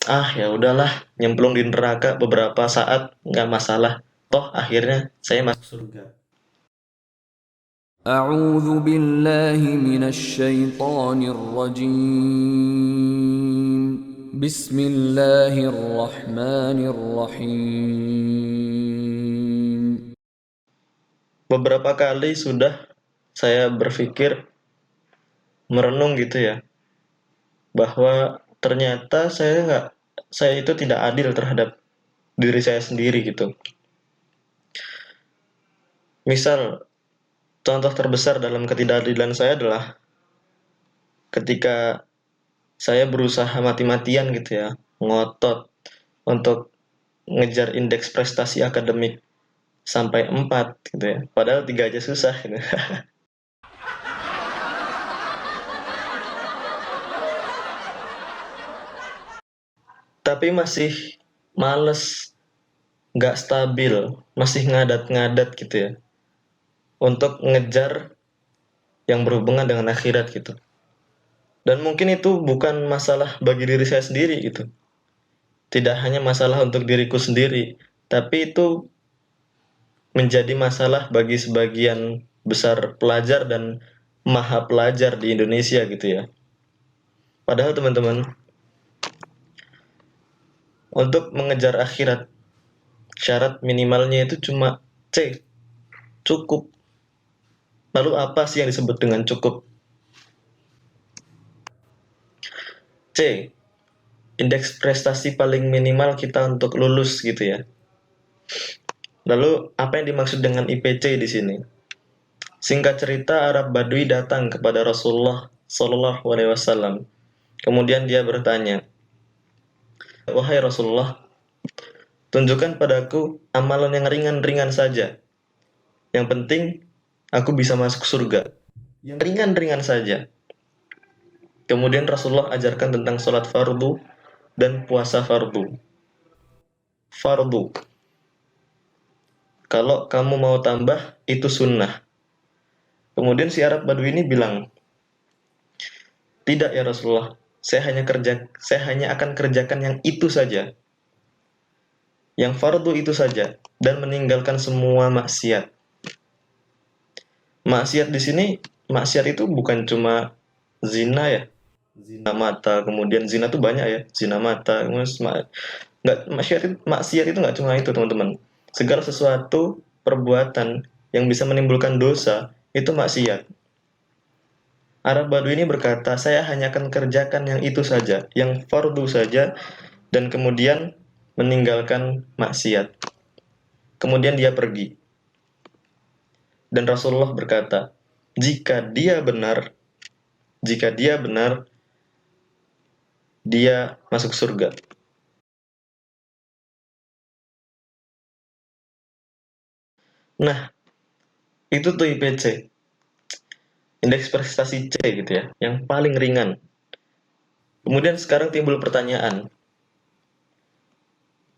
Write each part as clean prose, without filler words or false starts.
Ah ya udahlah, nyemplung di neraka beberapa saat nggak masalah. Toh akhirnya saya masuk surga. أعوذ بالله من الشيطان الرجيم. بسم الله الرحمن الرحيم. Beberapa kali sudah saya berpikir, merenung gitu ya, bahwa ternyata saya itu tidak adil terhadap diri saya sendiri gitu. Misal, contoh terbesar dalam ketidakadilan saya adalah ketika saya berusaha mati-matian gitu ya, ngotot untuk ngejar indeks prestasi akademik sampai 4 gitu ya. Padahal 3 aja susah gitu. Tapi masih males, nggak stabil, masih ngadat-ngadat gitu ya. Untuk ngejar yang berhubungan dengan akhirat gitu. Dan mungkin itu bukan masalah bagi diri saya sendiri gitu. Tidak hanya masalah untuk diriku sendiri, tapi itu menjadi masalah bagi sebagian besar pelajar dan maha pelajar di Indonesia gitu ya. Padahal teman-teman, untuk mengejar akhirat, syarat minimalnya itu cuma C, cukup. Lalu apa sih yang disebut dengan cukup? C, indeks prestasi paling minimal kita untuk lulus gitu ya. Lalu apa yang dimaksud dengan IPC di sini? Singkat cerita, Arab Badui datang kepada Rasulullah Shallallahu Alaihi Wasallam. Kemudian dia bertanya, wahai Rasulullah, tunjukkan padaku amalan yang ringan-ringan saja. Yang penting aku bisa masuk surga. Yang ringan-ringan saja. Kemudian Rasulullah ajarkan tentang sholat fardu dan puasa fardu. Fardu. Kalau kamu mau tambah, itu sunnah. Kemudian si Arab Badui ini bilang, tidak ya Rasulullah, saya hanya akan kerjakan yang itu saja. Yang fardu itu saja dan meninggalkan semua maksiat. Maksiat di sini, maksiat itu bukan cuma zina ya, zina mata, kemudian zina tuh banyak ya, zina mata, nggak, maksiat itu nggak cuma itu teman-teman. Segala sesuatu perbuatan yang bisa menimbulkan dosa itu maksiat. Arab Badui ini berkata, saya hanya akan kerjakan yang itu saja, yang fardu saja, dan kemudian meninggalkan maksiat. Kemudian dia pergi. Dan Rasulullah berkata, jika dia benar, jika dia benar, dia masuk surga. Nah, itu tuh IPC, indeks prestasi C gitu ya, yang paling ringan. Kemudian sekarang timbul pertanyaan,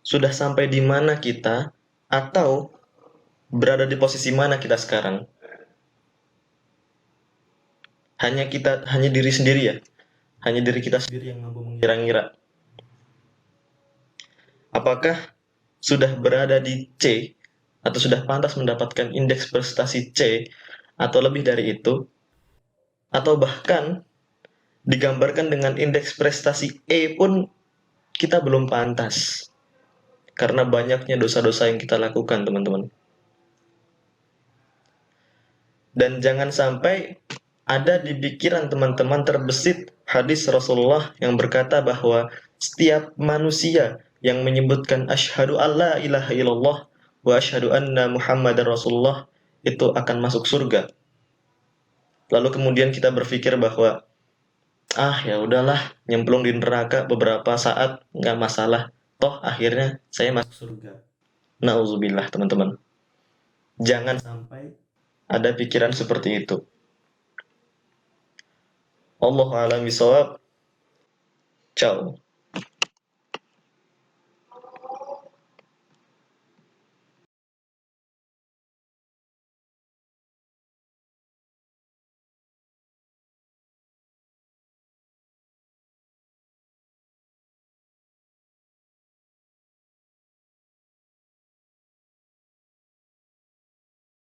sudah sampai di mana kita atau berada di posisi mana kita sekarang? Hanya diri sendiri ya, hanya diri kita sendiri yang mampu mengira-ngira. Apakah sudah berada di C atau sudah pantas mendapatkan indeks prestasi C atau lebih dari itu, atau bahkan digambarkan dengan indeks prestasi E pun kita belum pantas karena banyaknya dosa-dosa yang kita lakukan, teman-teman. Dan jangan sampai ada di pikiran teman-teman terbesit hadis Rasulullah yang berkata bahwa setiap manusia yang menyebutkan asyhadu alla ilaha illallah wa asyhadu anna muhammadar rasulullah itu akan masuk surga. Lalu kemudian kita berpikir bahwa ah ya udahlah, nyemplung di neraka beberapa saat nggak masalah. Toh akhirnya saya masuk surga. Nauzubillah teman-teman. Jangan sampai ada pikiran seperti itu. Allahu a'lam bishawab. Ciao.